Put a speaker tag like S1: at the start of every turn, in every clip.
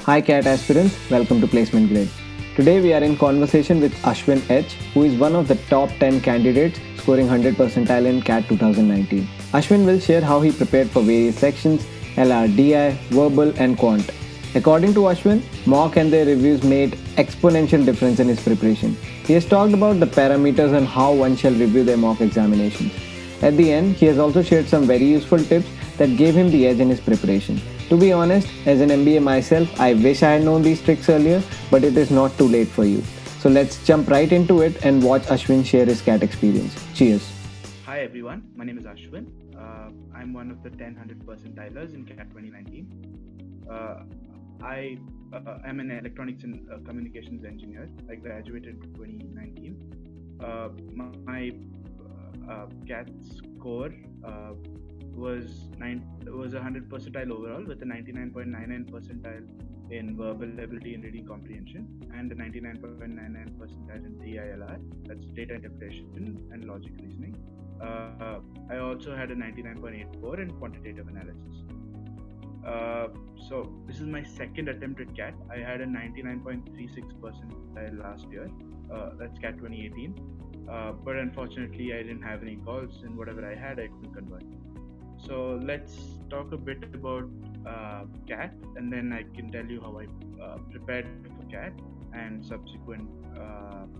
S1: Hi CAT aspirants, welcome to Placement Grid. Today we are in conversation with Ashwin H, who is one of the top 10 candidates scoring 100 percentile in CAT 2019. Ashwin will share how he prepared for various sections, LRDI, verbal and quant. According to Ashwin, mock and their reviews made exponential difference in his preparation. He has talked about the parameters and how one shall review their mock examinations. At the end, he has also shared some very useful tips that gave him the edge in his preparation. To be honest, as an MBA myself, I wish I had known these tricks earlier, but it is not too late for you. So let's jump right into it and watch Ashwin share his CAT experience. Cheers.
S2: Hi everyone, my name is Ashwin. I'm one of the 100 percentilers in CAT 2019. I am an electronics and communications engineer. I graduated in 2019. My CAT score was 100 percentile overall, with a 99.99 percentile in verbal ability and reading comprehension, and a 99.99 percentile in DILR, that's data interpretation and logic reasoning. I also had a 99.84 in quantitative analysis. So this is my second attempt at CAT. I had a 99.36 percentile last year. That's CAT 2018. But unfortunately, I didn't have any calls, and whatever I had, I couldn't convert. So let's talk a bit about CAT, and then I can tell you how I prepared for CAT and subsequent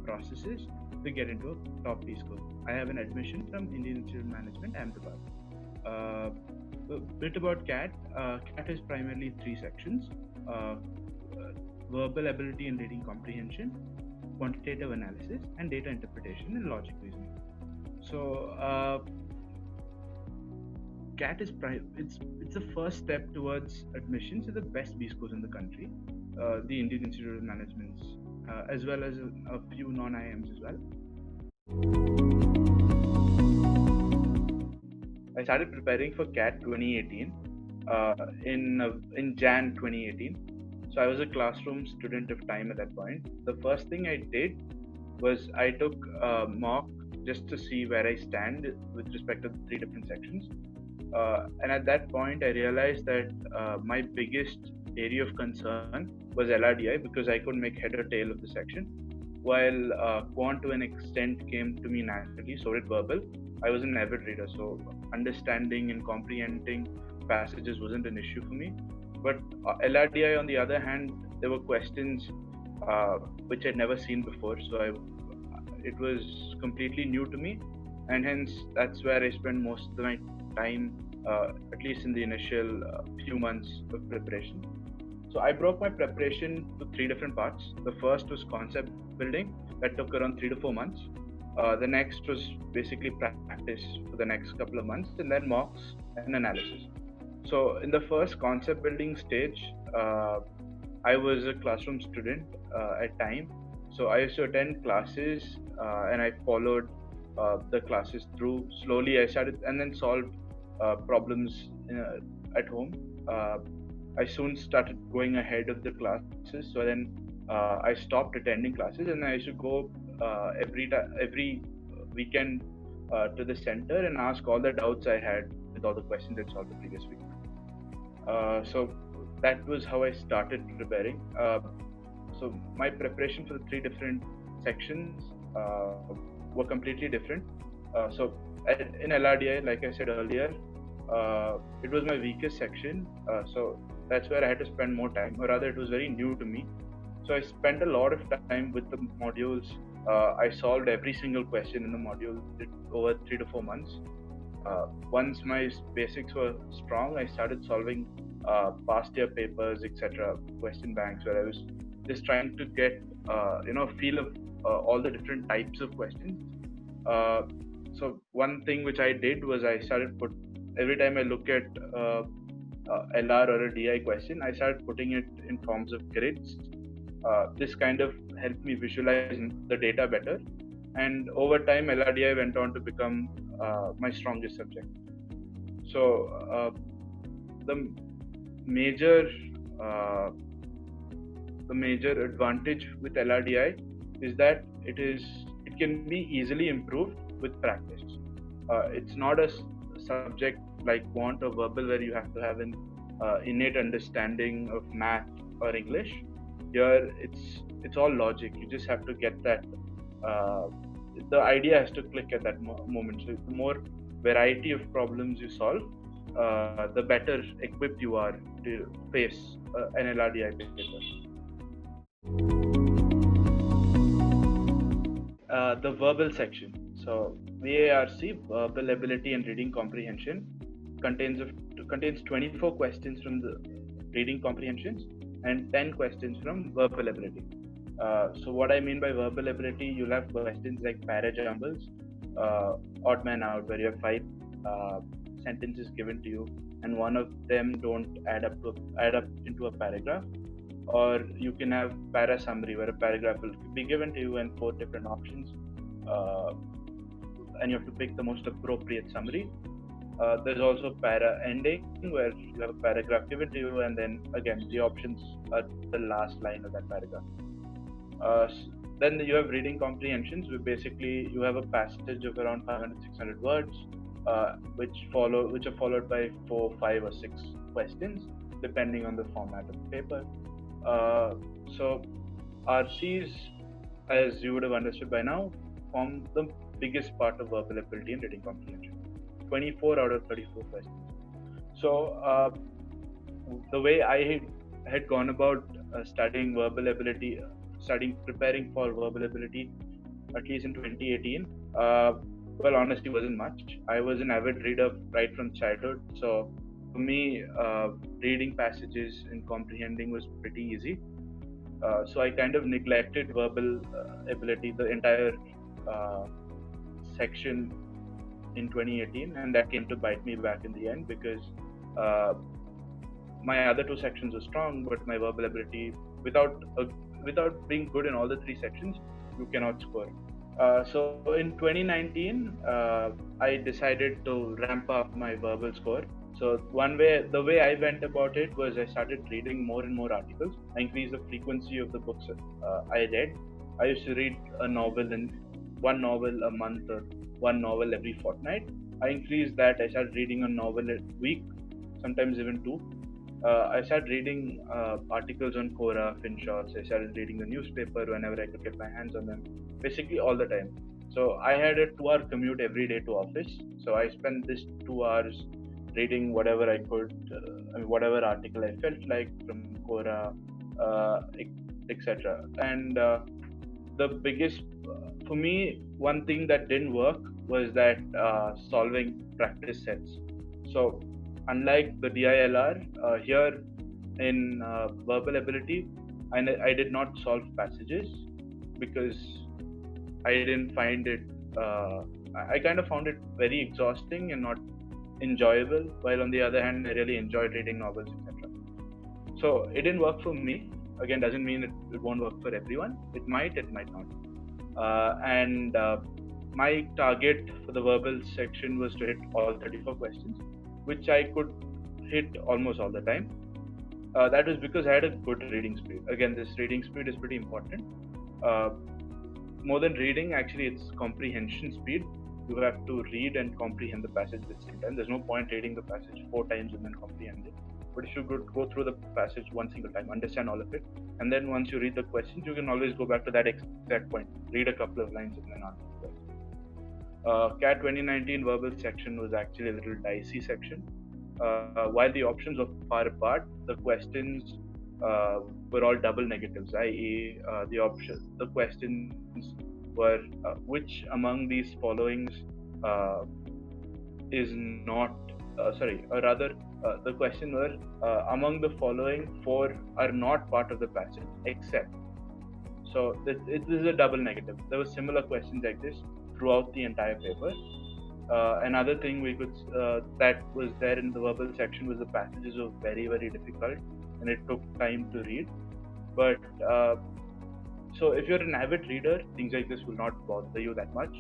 S2: processes to get into a top B school. I have an admission from Indian Institute of Management, Ahmedabad. A bit about CAT. CAT is primarily three sections: verbal ability and reading comprehension, quantitative analysis, and data interpretation and logic reasoning. So CAT is it's the first step towards admission to the best B schools in the country, the Indian Institute of Management, as well as a few non-IIMs as well. I started preparing for CAT 2018 in Jan 2018. So I was a classroom student of time at that point. The first thing I did was I took a mock just to see where I stand with respect to the three different sections. And at that point, I realized that my biggest area of concern was LRDI, because I couldn't make head or tail of the section. While Quant to an extent came to me naturally, so did verbal. I was an avid reader, so understanding and comprehending passages wasn't an issue for me. But LRDI, on the other hand, there were questions which I'd never seen before, so it was completely new to me, and hence that's where I spent most of my time, at least in the initial few months of preparation. So I broke my preparation to three different parts. The first was concept building, that took around 3 to 4 months. The next was basically practice for the next couple of months, and then mocks and analysis. So in the first concept building stage, I was a classroom student at time. So I used to attend classes and I followed the classes through. Slowly I started and then solved problems at home. I soon started going ahead of the classes. So then I stopped attending classes, and I used to go every weekend to the center and ask all the doubts I had with all the questions I solved the previous week. So that was how I started preparing. So my preparation for the three different sections were completely different. So in LRDI, like I said earlier, it was my weakest section. So that's where I had to spend more time, or rather it was very new to me. So I spent a lot of time with the modules. I solved every single question in the module over 3 to 4 months. Once my basics were strong, I started solving past year papers, etc., question banks, where I was just trying to get a feel of all the different types of questions. So one thing which I did was I started every time I look at LR or a DI question, I started putting it in forms of grids. This kind of helped me visualize the data better, and over time LRDI went on to become my strongest subject. So the major advantage with LRDI is that it can be easily improved with practice. It's not a subject like quant or verbal where you have to have an innate understanding of math or English. Here it's all logic. You just have to get that. Uh, the idea has to click at that moment. So the more variety of problems you solve, the better equipped you are to face an LRDI paper. The verbal section. So VARC, verbal ability and reading comprehension, contains 24 questions from the reading comprehensions and 10 questions from verbal ability. So what I mean by verbal ability, you'll have questions like para-jumbles, odd man out, where you have 5 sentences given to you and one of them don't add up into a paragraph. Or you can have para summary, where a paragraph will be given to you and 4 different options, and you have to pick the most appropriate summary. There's also para ending, where you have a paragraph given to you and then again the options are the last line of that paragraph. Then you have reading comprehensions, where basically you have a passage of around 500-600 words, which are followed by 4, 5 or 6 questions depending on the format of the paper. So RCs, as you would have understood by now, form the biggest part of verbal ability and reading comprehension. 24 out of 34 questions. So the way I had gone about studying verbal ability, preparing for verbal ability, at least in 2018, well, honestly, wasn't much. I was an avid reader right from childhood, so for me, reading passages and comprehending was pretty easy. So I kind of neglected verbal ability, the entire section in 2018, and that came to bite me back in the end, because my other 2 sections were strong, but my verbal ability, without being good in all the 3 sections, you cannot score. So in 2019, I decided to ramp up my verbal score. So the way I went about it was I started reading more and more articles. I increased the frequency of the books I read. I used to read one novel a month or one novel every fortnight. I increased that. I started reading a novel a week, sometimes even 2. I started reading articles on Quora, FinShots. I started reading the newspaper whenever I could get my hands on them, basically all the time. So I had a 2-hour commute every day to office. So I spent this 2 hours reading whatever I could, whatever article I felt like from Quora, etc. And the biggest, for me, one thing that didn't work was that solving practice sets. So unlike the DILR, here in verbal ability, I did not solve passages because I didn't find it, I kind of found it very exhausting and not enjoyable, while on the other hand, I really enjoyed reading novels, etc. So it didn't work for me. Again, doesn't mean it won't work for everyone. It might not. And my target for the verbal section was to hit all 34 questions, which I could hit almost all the time. That was because I had a good reading speed. Again, this reading speed is pretty important. More than reading, actually, it's comprehension speed. You have to read and comprehend the passage at the same time. There's no point reading the passage 4 times and then comprehend it. But if you go through the passage one single time, understand all of it, and then once you read the questions, you can always go back to that exact point, read a couple of lines and then answer the question. CAT 2019 verbal section was actually a little dicey section. While the options were far apart, the questions were all double negatives, i.e. the questions were which among these followings is not, the question were among the following 4 are not part of the passage except. So this is a double negative. There were similar questions like this throughout the entire paper. Another thing that was there in the verbal section was the passages were very, very difficult and it took time to read. But so if you're an avid reader, things like this will not bother you that much.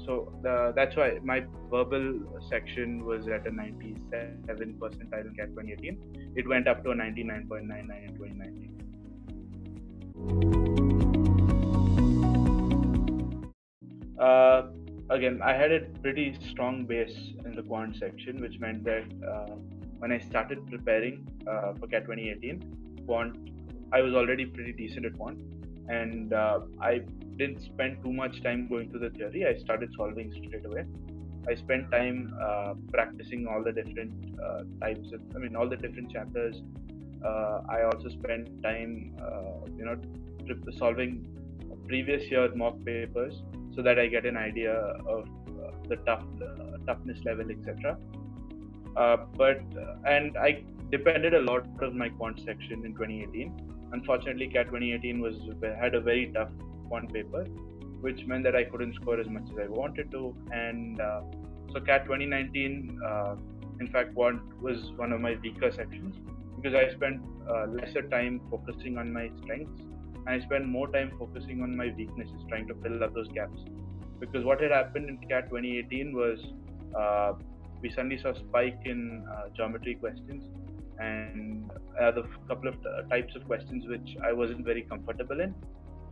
S2: So that's why my verbal section was at a 97 percentile in CAT 2018. It went up to a 99.99 in 2019. Again, I had a pretty strong base in the quant section, which meant that when I started preparing for CAT 2018, Quant, I was already pretty decent at Quant, and I didn't spend too much time going through the theory. I started solving straight away. I spent time practicing all the different all the different chapters. I also spent time, solving previous year mock papers so that I get an idea of the toughness level, etc. And I depended a lot of my quant section in 2018. Unfortunately, CAT 2018 had a very tough quant paper, which meant that I couldn't score as much as I wanted to. And so CAT 2019, in fact, quant was one of my weaker sections because I spent lesser time focusing on my strengths, and I spent more time focusing on my weaknesses, trying to fill up those gaps. Because what had happened in CAT 2018 was we suddenly saw a spike in geometry questions and the couple of types of questions which I wasn't very comfortable in.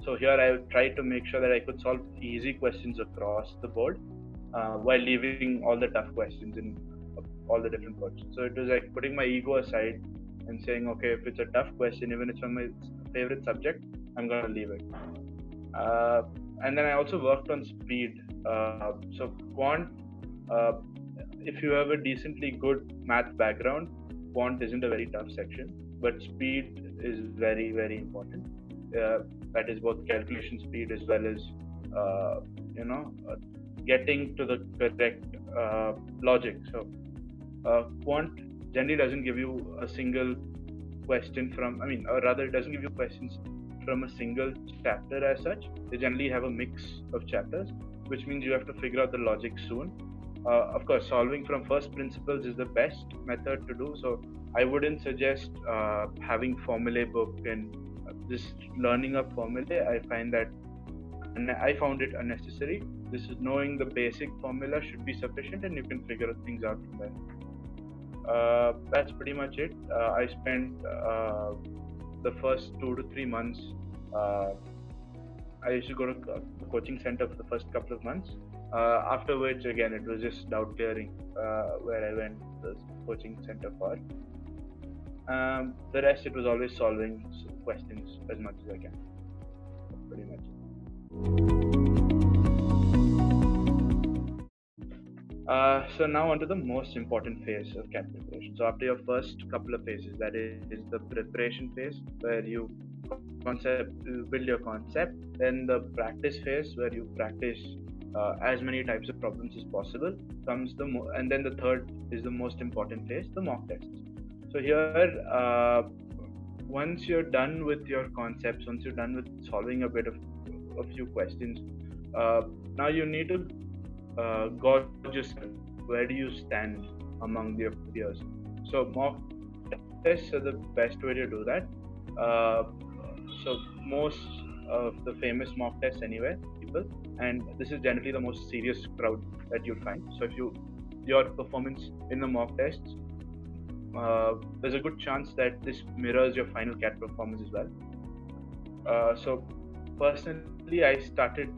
S2: So here I tried to make sure that I could solve easy questions across the board while leaving all the tough questions in all the different boards. So it was like putting my ego aside and saying, okay, if it's a tough question, even if it's from my favorite subject, I'm going to leave it. And then I also worked on speed. So Quant, if you have a decently good math background, Quant isn't a very tough section, but speed is very, very important. That is both calculation speed as well as, getting to the correct logic. So Quant generally doesn't give you a single question or rather it doesn't give you questions from a single chapter as such. They generally have a mix of chapters, which means you have to figure out the logic soon. Of course, solving from first principles is the best method to do. So I wouldn't suggest having formulae book and just learning a formulae. I found it unnecessary. This is knowing the basic formula should be sufficient, and you can figure things out from there. That's pretty much it. I spent the first 2 to 3 months. I used to go to the coaching center for the first couple of months. After which, again, it was just doubt clearing where I went to the coaching center for. The rest, it was always solving questions as much as I can. Pretty much. So now onto the most important phase of CAT preparation. So after your first couple of phases, that is the preparation phase where you build your concept. Then the practice phase where you practice as many types of problems as possible and then the third is the most important phase, the mock tests. So here, once you're done with your concepts, once you're done with solving a few questions, now you need to gauge yourself. Where do you stand among your peers? So mock tests are the best way to do that. So most of the famous mock tests anyway, and this is generally the most serious crowd that you'll find. So if your performance in the mock tests, there's a good chance that this mirrors your final CAT performance as well. So personally, I started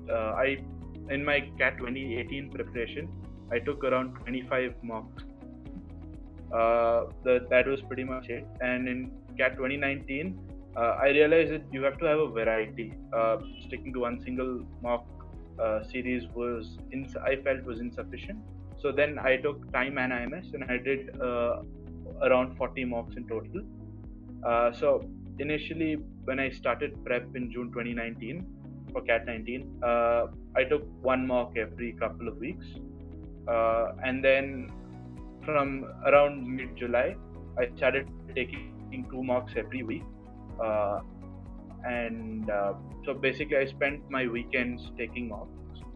S2: in my CAT 2018 preparation, I took around 25 mocks. That was pretty much it. And in CAT 2019, I realized that you have to have a variety. Sticking to one single mock series I felt was insufficient. So then I took time and IMS, and I did around 40 mocks in total. So initially, when I started prep in June 2019 for CAT 19, I took one mock every couple of weeks, and then from around mid-July, I started taking 2 mocks every week. So basically, I spent my weekends taking mocks.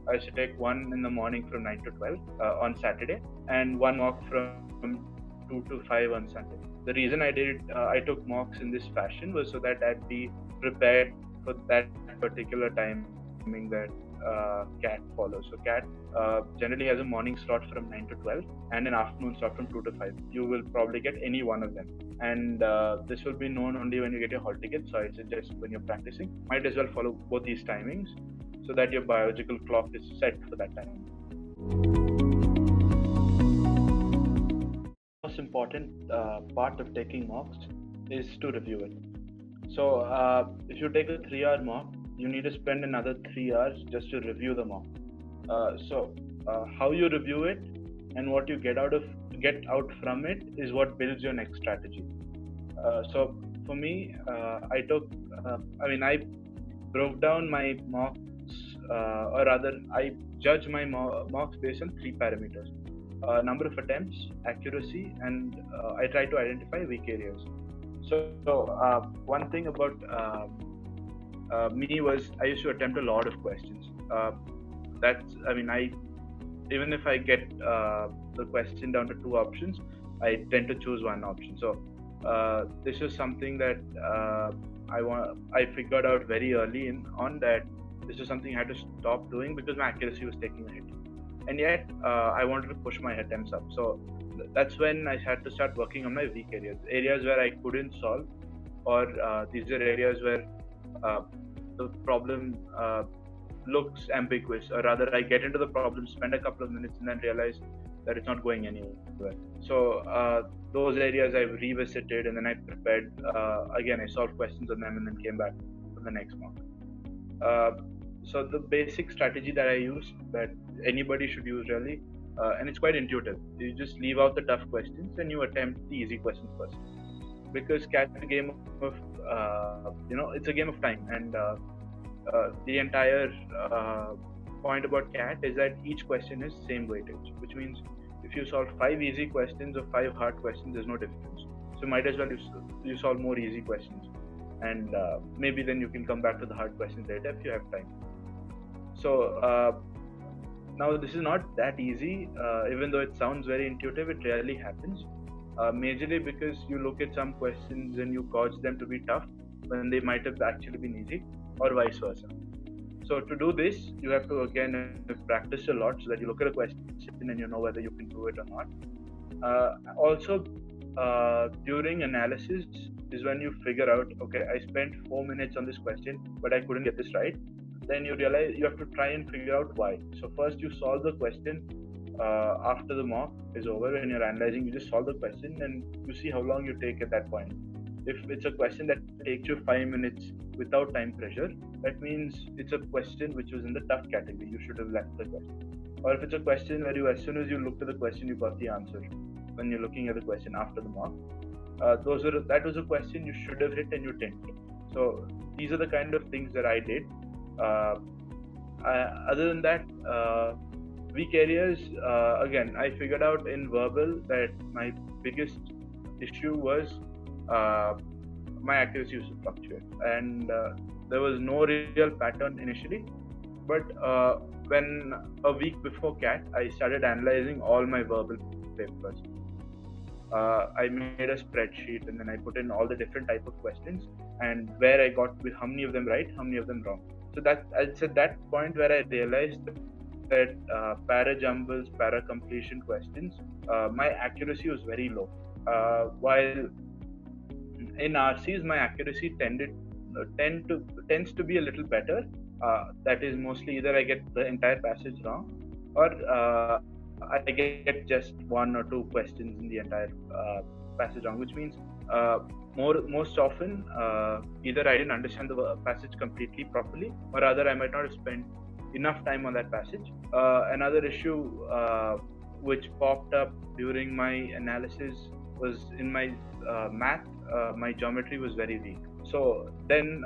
S2: I used to take one in the morning from 9 to 12 on Saturday, and one mock from 2 to 5 on Sunday. The reason I took mocks in this fashion was so that I'd be prepared for that particular timing that CAT follows. So CAT generally has a morning slot from 9 to 12 and an afternoon slot from 2 to 5. You will probably get any one of them. And this will be known only when you get your hall ticket. So I suggest when you're practicing, might as well follow both these timings so that your biological clock is set for that time. important part of taking mocks is to review it. So if you take a 3-hour mock, you need to spend another 3 hours just to review the mock. How you review it and what you get out from it is what builds your next strategy. So for me, I broke down my mocks, or rather, I judge my mocks based on 3 parameters: number of attempts, accuracy, and I try to identify weak areas. So one thing about me was I used to attempt a lot of questions. I even if I get the question down to 2 options, I tend to choose one option. So this is something that I figured out very early on that this is something I had to stop doing because my accuracy was taking a hit, and yet I wanted to push my attempts up. So that's when I had to start working on my weak areas where I couldn't solve, or these are areas where the problem looks ambiguous, or rather I get into the problem, spend a couple of minutes, and then realize that it's not going anywhere. So those areas I revisited, and then I prepared again. I solved questions on them, and then came back for the next mock. So the basic strategy that I use, that anybody should use really, and it's quite intuitive. You just leave out the tough questions and you attempt the easy questions first, because CAT is a game of it's a game of time, and the entire point about CAT is that each question is same weightage, which means if you solve 5 easy questions or 5 hard questions, there's no difference. So might as well you solve more easy questions, and maybe then you can come back to the hard questions later if you have time. So now this is not that easy, even though it sounds very intuitive. It rarely happens, majorly because you look at some questions and you gauge them to be tough when they might have actually been easy, or vice versa. So to do this, you have to again practice a lot, so that you look at a question and you know whether you can do it or not. Also, during analysis is when you figure out, okay, I spent 4 minutes on this question, but I couldn't get this right. Then you realize you have to try and figure out why. So first you solve the question after the mock is over. When you're analyzing, you just solve the question and you see how long you take at that point. If it's a question that takes you 5 minutes without time pressure, that means it's a question which was in the tough category. You should have left the question. Or if it's a question where as soon as you looked at the question, you got the answer when you're looking at the question after the mock, that was a question you should have hit and you didn't. So these are the kind of things that I did. Other than that, weak areas, again, I figured out in verbal that my biggest issue was my accuracy used to fluctuate, and there was no real pattern initially. But when a week before CAT, I started analyzing all my verbal papers. I made a spreadsheet, and then I put in all the different type of questions and where I got with how many of them right, how many of them wrong. So that it's at that point where I realized that para jumbles, para completion questions, my accuracy was very low. While in RCs, my accuracy tends to be a little better. That is mostly either I get the entire passage wrong, or I get just 1 or 2 questions in the entire passage wrong, which means most often either I didn't understand the passage completely properly, or rather I might not have spent enough time on that passage. Another issue which popped up during my analysis was in my math. My geometry was very weak. So then,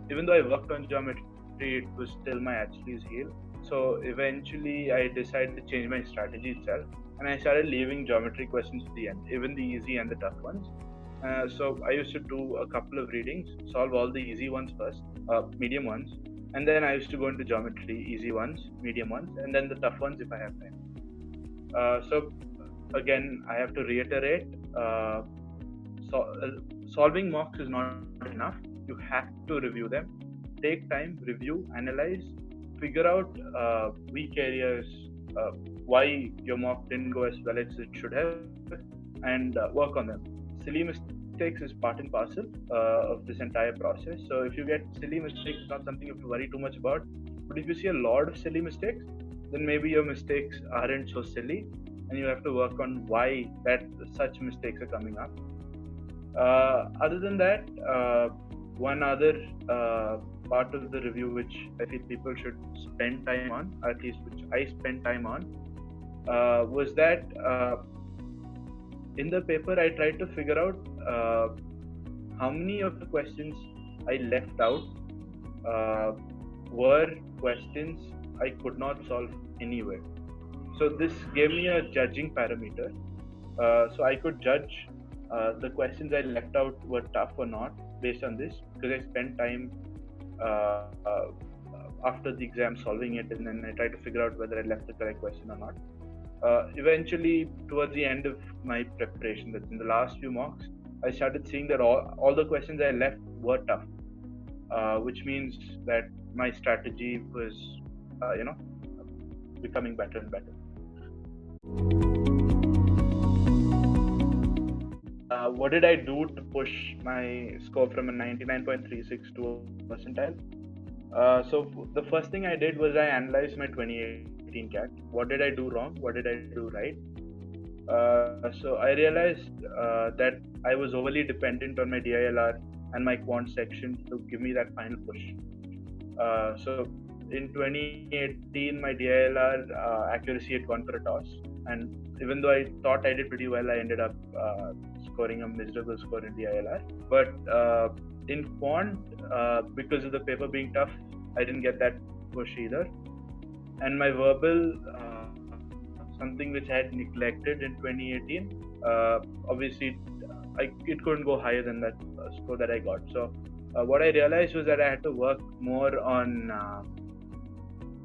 S2: even though I worked on geometry, it was still my Achilles heel. So eventually, I decided to change my strategy itself, and I started leaving geometry questions to the end, even the easy and the tough ones. So I used to do a couple of readings, solve all the easy ones first, medium ones, and then I used to go into geometry, easy ones, medium ones, and then the tough ones if I have time. So again, I have to reiterate, solving mocks is not enough. You have to review them. Take time, review, analyze, figure out weak areas, why your mock didn't go as well as it should have, and work on them. Silly mistakes is part and parcel of this entire process. So if you get silly mistakes, it's not something you have to worry too much about. But if you see a lot of silly mistakes, then maybe your mistakes aren't so silly. and you have to work on why that such mistakes are coming up. Other than that, one other part of the review which I feel people should spend time on, at least which I spent time on, was that in the paper I tried to figure out how many of the questions I left out were questions I could not solve anywhere. So this gave me a judging parameter. So I could judge the questions I left out were tough or not based on this, because I spent time after the exam solving it, and then I tried to figure out whether I left the correct question or not. Eventually, towards the end of my preparation, that's in the last few mocks, I started seeing that all the questions I left were tough, which means that my strategy was, becoming better and better. What did I do to push my score from a 99.36 to a percentile? So the first thing I did was I analyzed my 2018 CAT. What did I do wrong? What did I do right? So I realized that I was overly dependent on my DILR and my quant section to give me that final push. So in 2018, my DILR accuracy had gone for a toss, and even though I thought I did pretty well, I ended up scoring a miserable score in DILR. But in quant, because of the paper being tough, I didn't get that push either. And my verbal, something which I had neglected in 2018, obviously it couldn't go higher than that score that I got. So what I realized was that I had to work more on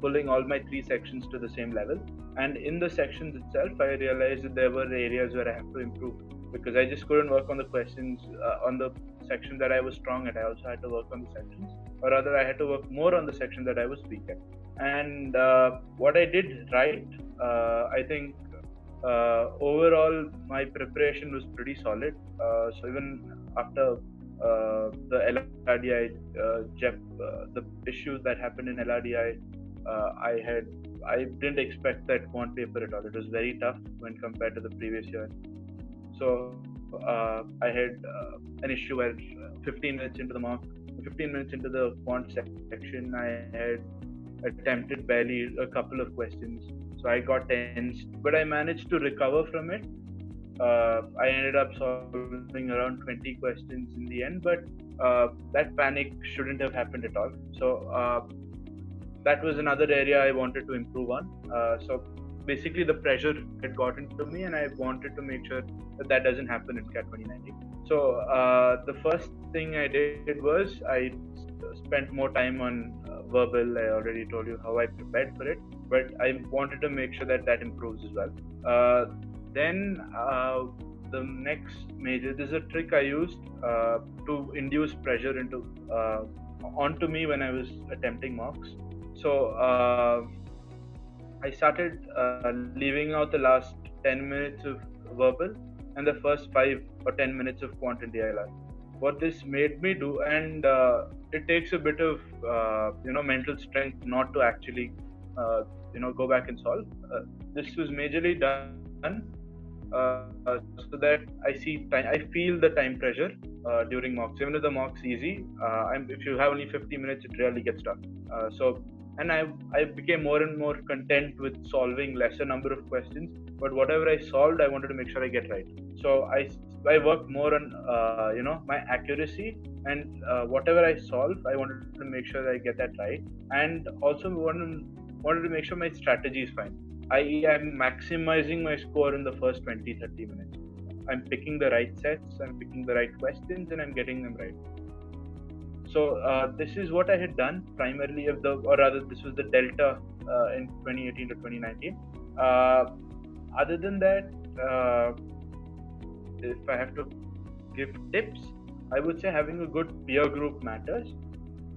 S2: pulling all my three sections to the same level. And in the sections itself, I realized that there were areas where I have to improve, because I just couldn't work on the questions on the section that I was strong at. I also had to work on the sections, or rather I had to work more on the section that I was weak at. And what I did right, I think overall my preparation was pretty solid. So even after the LRDI, the issues that happened in LRDI, I didn't expect that quant paper at all. It was very tough when compared to the previous year. So I had an issue where 15 minutes into the quant section, I had attempted barely a couple of questions. So I got tensed, but I managed to recover from it. I ended up solving around 20 questions in the end, but that panic shouldn't have happened at all. So that was another area I wanted to improve on. So basically the pressure had gotten to me, and I wanted to make sure that doesn't happen in CAT 2019. So the first thing I did was I spent more time on verbal. I already told you how I prepared for it, but I wanted to make sure that improves as well. Then the next major, this is a trick I used to induce pressure onto me when I was attempting mocks. So I started leaving out the last 10 minutes of verbal and the first 5 or 10 minutes of quant and DILR. What this made me do, and it takes a bit of mental strength not to actually go back and solve. This was majorly done so that I feel the time pressure during mocks. Even if the mock's easy, if you have only 50 minutes, it really gets tough. And I became more and more content with solving lesser number of questions, but whatever I solved, I wanted to make sure I get right. So I worked more on my accuracy, and whatever I solve, I wanted to make sure I get that right, and also wanted to make sure my strategy is fine. I am maximizing my score in the first 20-30 minutes. I'm picking the right sets, I'm picking the right questions, and I'm getting them right. So this is what I had done primarily, this was the delta in 2018 to 2019. Other than that, if I have to give tips, I would say having a good peer group matters.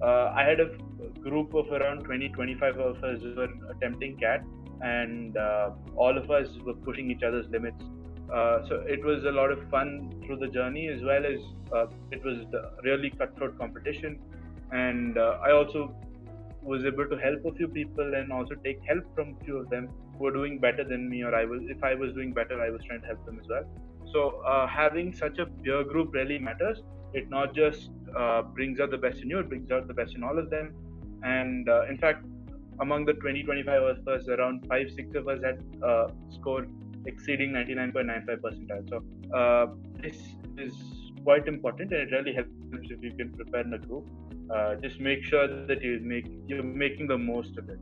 S2: I had a group of around 20-25 of us who were attempting CAT, and all of us were pushing each other's limits. So it was a lot of fun through the journey, as well as it was really cutthroat competition, and I also was able to help a few people and also take help from a few of them were doing better than me, or if I was doing better, I was trying to help them as well. So having such a peer group really matters. It not just brings out the best in you, it brings out the best in all of them. And in fact, among the 20-25 of us, around 5-6 of us had scored exceeding 99.95 percentile. So this is quite important, and it really helps if you can prepare in a group. Just make sure that you're making the most of it.